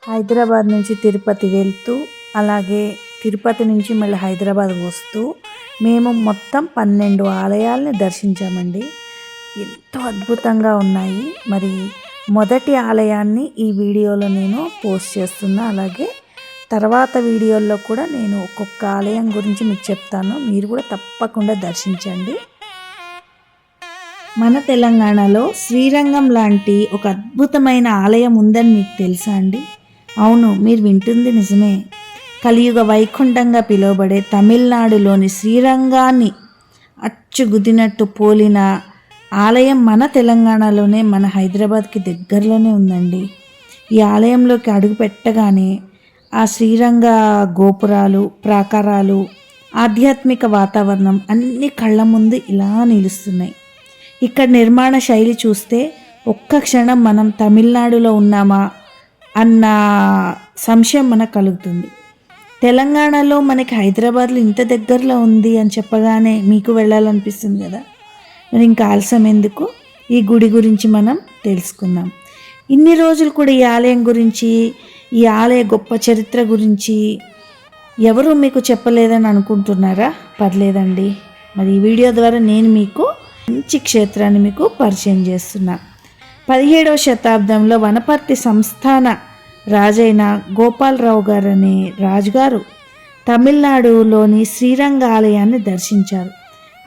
హైదరాబాద్ నుంచి తిరుపతి వెళ్తూ అలాగే తిరుపతి నుంచి మళ్ళీ హైదరాబాద్ వస్తూ మేము మొత్తం 12 ఆలయాల్ని దర్శించామండి. ఎంతో అద్భుతంగా ఉన్నాయి. మరి మొదటి ఆలయాన్ని ఈ వీడియోలో నేను పోస్ట్ చేస్తున్నా. అలాగే తర్వాత వీడియోల్లో కూడా నేను ఒక్కొక్క ఆలయం గురించి మీకు చెప్తాను. మీరు కూడా తప్పకుండా దర్శించండి. మన తెలంగాణలో శ్రీరంగం లాంటి ఒక అద్భుతమైన ఆలయం ఉందని మీకు తెలుసా అండి? అవును, మీరు వింటుంది నిజమే. కలియుగ వైకుంఠంగా పిలువబడే తమిళనాడులోని శ్రీరంగాన్ని అచ్చుగుద్దినట్టు పోలిన ఆలయం మన తెలంగాణలోనే, మన హైదరాబాద్కి దగ్గరలోనే ఉందండి. ఈ ఆలయంలోకి అడుగు పెట్టగానే ఆ శ్రీరంగ గోపురాలు, ప్రాకారాలు, ఆధ్యాత్మిక వాతావరణం అన్ని కళ్ళ ముందు ఇలా నిలుస్తున్నాయి. ఇక్కడ నిర్మాణ శైలి చూస్తే ఒక్క క్షణం మనం తమిళనాడులో ఉన్నామా అన్న సంశయం మనకు కలుగుతుంది. తెలంగాణలో మనకి హైదరాబాద్లో ఇంత దగ్గరలో ఉంది అని చెప్పగానే మీకు వెళ్ళాలనిపిస్తుంది కదా. మరి ఇంకా ఆలస్యం ఎందుకు, ఈ గుడి గురించి మనం తెలుసుకుందాం. ఇన్ని రోజులు కూడా ఈ ఆలయం గురించి, ఈ ఆలయ గొప్ప చరిత్ర గురించి ఎవరు మీకు చెప్పలేదని అనుకుంటున్నారా? పర్లేదండి. మరి ఈ వీడియో ద్వారా నేను మీకు మంచి క్షేత్రాన్ని మీకు పరిచయం చేస్తున్నా. 17వ శతాబ్దంలో వనపర్తి సంస్థాన రాజైన గోపాలరావు గారు అనే రాజుగారు తమిళనాడులోని శ్రీరంగ ఆలయాన్ని దర్శించారు.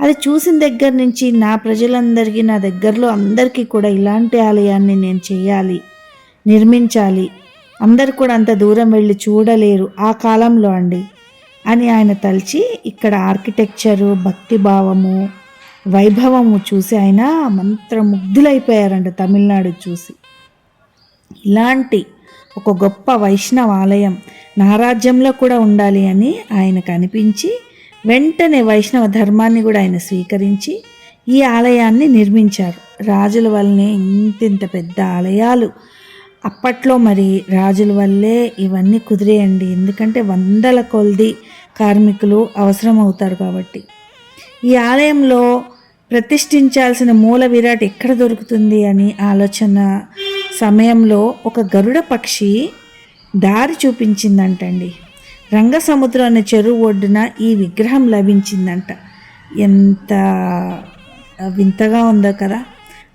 అది చూసిన దగ్గర నుంచి నా ప్రజలందరికీ, నా దగ్గరలో అందరికీ కూడా ఇలాంటి ఆలయాన్ని నేను చేయాలి, నిర్మించాలి, అందరు కూడా అంత దూరం వెళ్ళి చూడలేరు ఆ కాలంలో అండి అని ఆయన తలిచి ఇక్కడ ఆర్కిటెక్చరు, భక్తిభావము, వైభవము చూసి ఆయన మంత్రముగ్ధులైపోయారంట తమిళనాడు చూసి. ఇలాంటి ఒక గొప్ప వైష్ణవ ఆలయం నా రాజ్యంలో కూడా ఉండాలి అని ఆయనకు అనిపించి వెంటనే వైష్ణవ ధర్మాన్ని కూడా ఆయన స్వీకరించి ఈ ఆలయాన్ని నిర్మించారు. రాజుల వల్లనే ఇంతింత పెద్ద ఆలయాలు అప్పట్లో మరి రాజుల వల్లే ఇవన్నీ కుదిరేయండి. ఎందుకంటే వందల కొలది కార్మికులు అవసరం అవుతారు కాబట్టి. ఈ ఆలయంలో ప్రతిష్ఠించాల్సిన మూల విరాట్ ఎక్కడ దొరుకుతుంది అని ఆలోచన సమయంలో ఒక గరుడ పక్షి దారి చూపించిందంటండి. రంగసముద్రం అనే చెరువు ఒడ్డున ఈ విగ్రహం లభించిందంట. ఎంత వింతగా ఉందో కదా.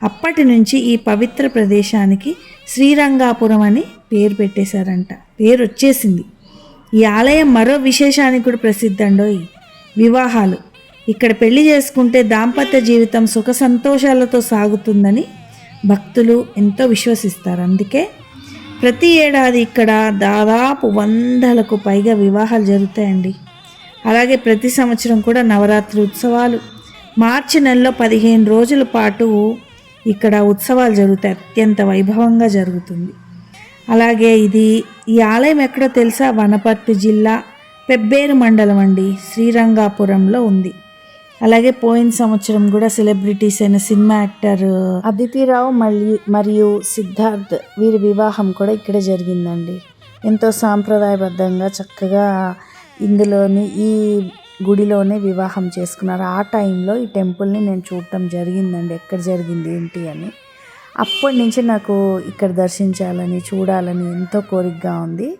అప్పటి నుంచి ఈ పవిత్ర ప్రదేశానికి శ్రీరంగాపురం అని పేరు పెట్టేశారంట. పేరు వచ్చేసింది. ఈ ఆలయం మరో విశేషానికి కూడా ప్రసిద్ధండోయ్, వివాహాలు. ఇక్కడ పెళ్లి చేసుకుంటే దాంపత్య జీవితం సుఖ సంతోషాలతో సాగుతుందని భక్తులు ఎంతో విశ్వసిస్తారు. అందుకే ప్రతి ఏడాది ఇక్కడ దాదాపు 100లకు పైగా వివాహాలు జరుగుతాయండి. అలాగే ప్రతి సంవత్సరం కూడా నవరాత్రి ఉత్సవాలు మార్చి నెలలో 15 రోజుల పాటు ఇక్కడ ఉత్సవాలు జరుగుతాయి. అత్యంత వైభవంగా జరుగుతుంది. అలాగే ఈ ఆలయం ఎక్కడో తెలుసా? వనపర్తి జిల్లా పెబ్బేరు మండలం అండి, శ్రీరంగాపురంలో ఉంది. అలాగే పోయిన సంవత్సరం కూడా సెలబ్రిటీస్ అయిన సినిమా యాక్టర్ అదితిరావు మరియు సిద్ధార్థ్ వీరి వివాహం కూడా ఇక్కడే జరిగిందండి. ఎంతో సాంప్రదాయబద్ధంగా చక్కగా ఇందులోని ఈ గుడిలోనే వివాహం చేసుకున్నారు. ఆ టైంలో ఈ టెంపుల్ని నేను చూడటం జరిగిందండి, ఎక్కడ జరిగింది ఏంటి అని. అప్పటి నుంచి నాకు ఇక్కడ దర్శించాలని, చూడాలని ఎంతో కోరికగా ఉంది.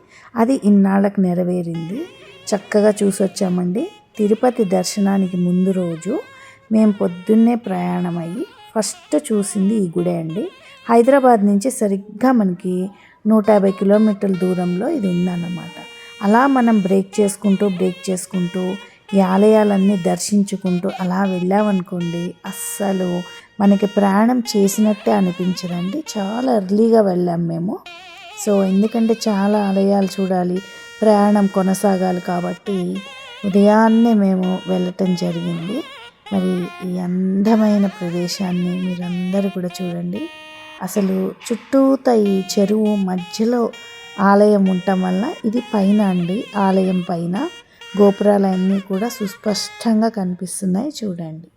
అది ఇన్నాళ్ళకు నెరవేరింది. చక్కగా చూసొచ్చామండి. తిరుపతి దర్శనానికి ముందు రోజు మేము పొద్దున్నే ప్రయాణమయ్యి ఫస్ట్ చూసింది ఈ గుడే అండి. హైదరాబాద్ నుంచి సరిగ్గా మనకి 150 కిలోమీటర్ల దూరంలో ఇది ఉందన్నమాట. అలా మనం బ్రేక్ చేసుకుంటూ ఈ ఆలయాలన్నీ దర్శించుకుంటూ అలా వెళ్ళామనుకోండి, అస్సలు మనకి ప్రయాణం చేసినట్టే అనిపించదండి. చాలా ఎర్లీగా వెళ్ళాం మేము. సో ఎందుకంటే చాలా ఆలయాలు చూడాలి, ప్రయాణం కొనసాగాలి కాబట్టి ఉదయాన్నే మేము వెళ్ళటం జరిగింది. మరి ఈ అందమైన ప్రదేశాన్ని మీరందరూ కూడా చూడండి. అసలు చుట్టూతా ఈ చెరువు మధ్యలో ఆలయం ఉండటం వల్ల ఇది పైన అండి, ఆలయం పైన గోపురాలన్నీ కూడా సుస్పష్టంగా కనిపిస్తున్నాయి చూడండి.